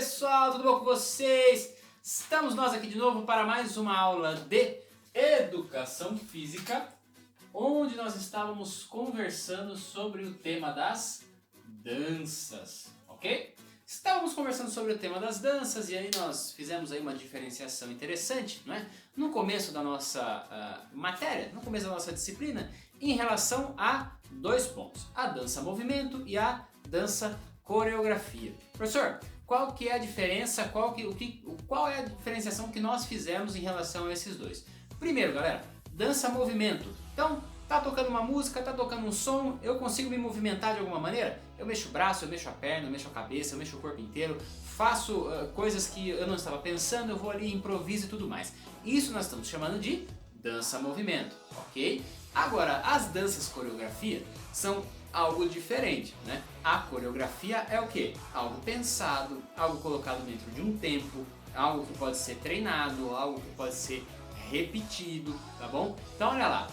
pessoal, tudo bom com vocês? Estamos nós aqui de novo para mais uma aula de Educação Física, onde nós estávamos conversando sobre o tema das danças, ok? Estávamos conversando sobre o tema das danças e aí nós fizemos aí uma diferenciação interessante, não é? No começo da nossa matéria, no começo da nossa disciplina, em relação a dois pontos, a dança-movimento e a dança-coreografia. Professor, qual que é a diferença, qual é a diferenciação que nós fizemos em relação a esses dois? Primeiro, galera, dança-movimento. Então, tá tocando uma música, tá tocando um som, eu consigo me movimentar de alguma maneira? Eu mexo o braço, eu mexo a perna, eu mexo a cabeça, eu mexo o corpo inteiro, faço coisas que eu não estava pensando, eu vou ali, improviso e tudo mais. Isso nós estamos chamando de dança-movimento, ok? Agora, as danças-coreografia são algo diferente, né? A coreografia é o quê? Algo pensado, algo colocado dentro de um tempo, algo que pode ser treinado, algo que pode ser repetido, tá bom? Então olha lá,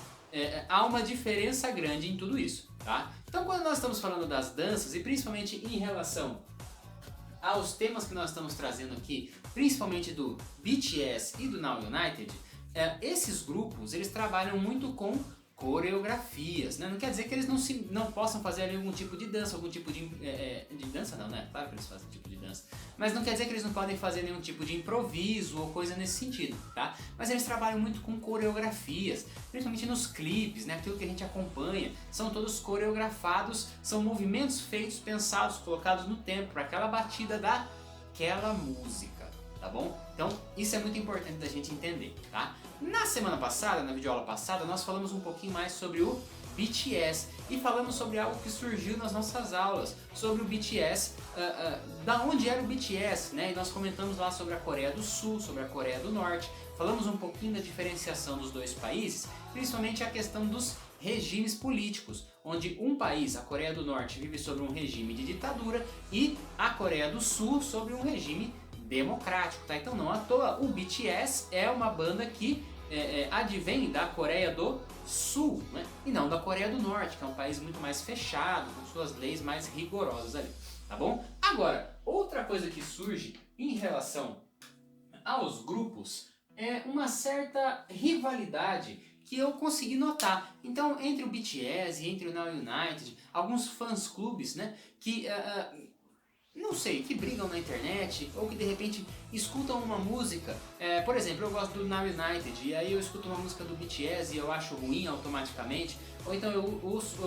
há uma diferença grande em tudo isso, tá? Então quando nós estamos falando das danças e principalmente em relação aos temas que nós estamos trazendo aqui, principalmente do BTS e do Now United, esses grupos eles trabalham muito com coreografias, né? Não quer dizer que eles não possam fazer ali algum tipo de dança, algum tipo de dança não, né? Claro que eles fazem tipo de dança, mas não quer dizer que eles não podem fazer nenhum tipo de improviso ou coisa nesse sentido, tá? Mas eles trabalham muito com coreografias, principalmente nos clipes, né? Aquilo que a gente acompanha, são todos coreografados, são movimentos feitos, pensados, colocados no tempo, para aquela batida daquela música, tá bom? Então isso é muito importante da gente entender, tá? Na semana passada, na videoaula passada, nós falamos um pouquinho mais sobre o BTS e falamos sobre algo que surgiu nas nossas aulas, sobre o BTS, da onde era o BTS, né? E nós comentamos lá sobre a Coreia do Sul, sobre a Coreia do Norte, falamos um pouquinho da diferenciação dos dois países, principalmente a questão dos regimes políticos, onde um país, a Coreia do Norte, vive sobre um regime de ditadura e a Coreia do Sul sobre um regime democrático, tá? Então não à toa o BTS é uma banda que advém da Coreia do Sul, né? E não da Coreia do Norte, que é um país muito mais fechado, com suas leis mais rigorosas ali, tá bom? Agora, outra coisa que surge em relação aos grupos é uma certa rivalidade que eu consegui notar. Então, entre o BTS e entre o Now United, alguns fãs clubes, né, que não sei, que brigam na internet ou que de repente escutam uma música, por exemplo, eu gosto do Now United e aí eu escuto uma música do BTS e eu acho ruim automaticamente, ou então eu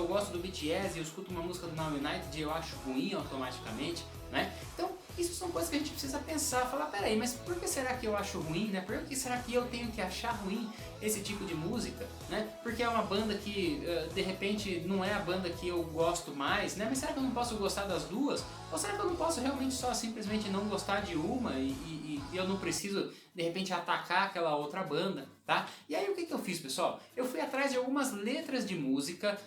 gosto do BTS e eu escuto uma música do Now United e eu acho ruim automaticamente, né? Então isso são coisas que a gente precisa pensar, falar, peraí, mas por que será que eu acho ruim, né? Por que será que eu tenho que achar ruim esse tipo de música, né? Porque é uma banda que de repente não é a banda que eu gosto mais, né? Mas será que eu não posso gostar das duas? Ou será que eu não posso realmente só simplesmente não gostar de uma e eu não preciso de repente atacar aquela outra banda, tá? E aí o que eu fiz, pessoal? Eu fui atrás de algumas letras de música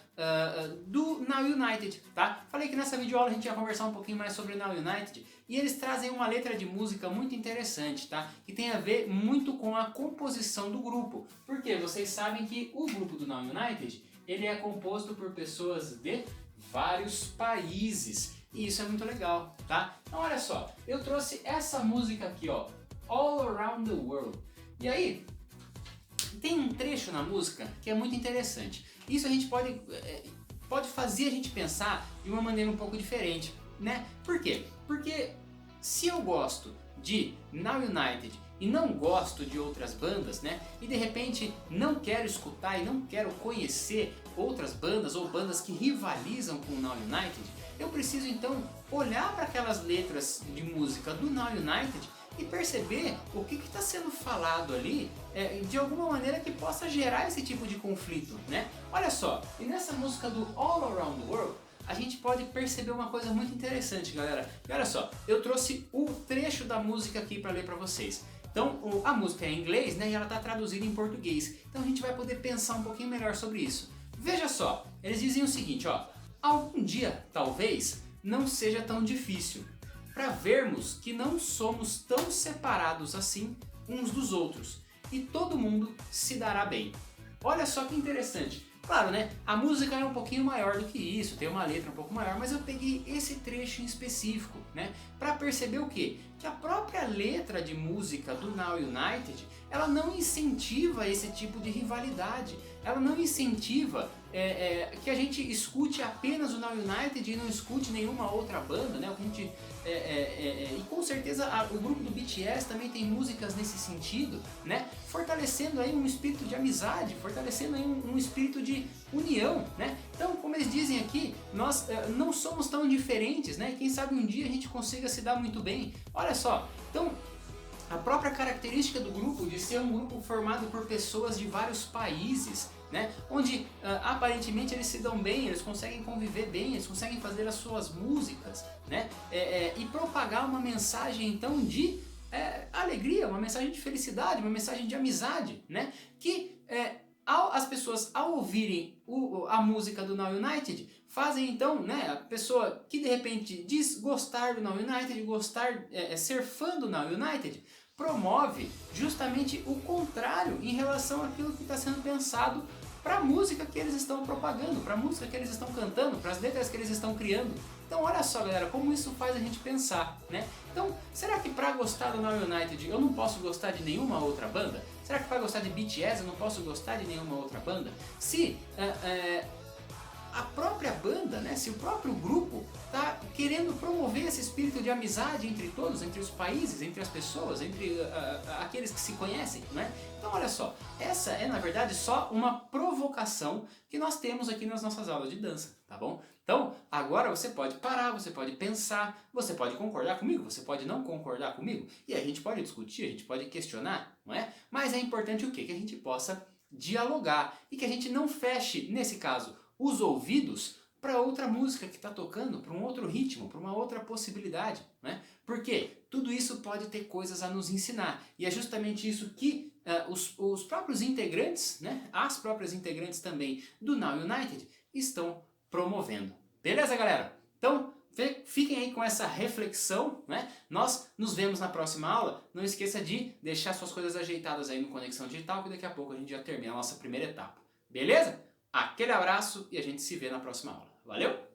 do Now United, tá? Falei que nessa videoaula a gente ia conversar um pouquinho mais sobre o Now United e eles trazem uma letra de música muito interessante, tá? Que tem a ver muito com a composição do grupo. Porque vocês sabem que o grupo do Now United, ele é composto por pessoas de vários países. E isso é muito legal, tá? Então olha só, eu trouxe essa música aqui, ó, All Around the World. E aí, tem um trecho na música que é muito interessante. Isso a gente pode fazer a gente pensar de uma maneira um pouco diferente, né? Por quê? Porque se eu gosto de Now United e não gosto de outras bandas, né? E de repente não quero escutar e não quero conhecer outras bandas ou bandas que rivalizam com o Now United, eu preciso então olhar para aquelas letras de música do Now United e perceber o que está sendo falado ali de alguma maneira que possa gerar esse tipo de conflito, né? Olha só, e nessa música do All Around the World, a gente pode perceber uma coisa muito interessante, galera. E olha só, eu trouxe o trecho da música aqui para ler para vocês. Então, a música é em inglês, né, e ela está traduzida em português. Então a gente vai poder pensar um pouquinho melhor sobre isso. Veja só, eles dizem o seguinte, ó. Algum dia, talvez, não seja tão difícil, para vermos que não somos tão separados assim uns dos outros, e todo mundo se dará bem. Olha só que interessante. Claro, né? A música é um pouquinho maior do que isso, tem uma letra um pouco maior, mas eu peguei esse trecho em específico, né? Pra perceber o quê? Que a própria letra de música do Now United, ela não incentiva esse tipo de rivalidade. Ela não incentiva que a gente escute apenas o Now United e não escute nenhuma outra banda, né? E com certeza o grupo do BTS também tem músicas nesse sentido, né? Fortalecendo aí um espírito de amizade, fortalecendo aí um espírito de união, né? Então, como eles dizem aqui, nós não somos tão diferentes, né? E quem sabe um dia a gente consiga se dar muito bem. Olha só, então a própria característica do grupo de ser um grupo formado por pessoas de vários países, né? Onde aparentemente eles se dão bem, eles conseguem conviver bem, eles conseguem fazer as suas músicas, né? E propagar uma mensagem então de alegria, uma mensagem de felicidade, uma mensagem de amizade, né? Que as pessoas ao ouvirem a música do Now United fazem então, né, a pessoa que de repente diz gostar do Now United, ser fã do Now United, promove justamente o contrário em relação àquilo que está sendo pensado para a música que eles estão propagando, para a música que eles estão cantando, para as letras que eles estão criando. Então olha só, galera, como isso faz a gente pensar, né? Então, será que para gostar do Now United eu não posso gostar de nenhuma outra banda? Será que para gostar de BTS eu não posso gostar de nenhuma outra banda? Se a própria banda, né, se o próprio grupo está querendo promover esse espírito de amizade entre todos, entre os países, entre as pessoas, entre aqueles que se conhecem, né? Então olha só, essa é na verdade só uma provocação que nós temos aqui nas nossas aulas de dança, tá bom? Então agora você pode parar, você pode pensar, você pode concordar comigo, você pode não concordar comigo, e a gente pode discutir, a gente pode questionar, não é? Mas é importante o quê? Que a gente possa dialogar e que a gente não feche, nesse caso, os ouvidos para outra música que está tocando, para um outro ritmo, para uma outra possibilidade, né? Porque tudo isso pode ter coisas a nos ensinar, e é justamente isso que os próprios integrantes, né, as próprias integrantes também do Now United estão promovendo. Beleza, galera? Então, fiquem aí com essa reflexão, né? Nós nos vemos na próxima aula. Não esqueça de deixar suas coisas ajeitadas aí no Conexão Digital, que daqui a pouco a gente já termina a nossa primeira etapa. Beleza? Aquele abraço e a gente se vê na próxima aula. Valeu?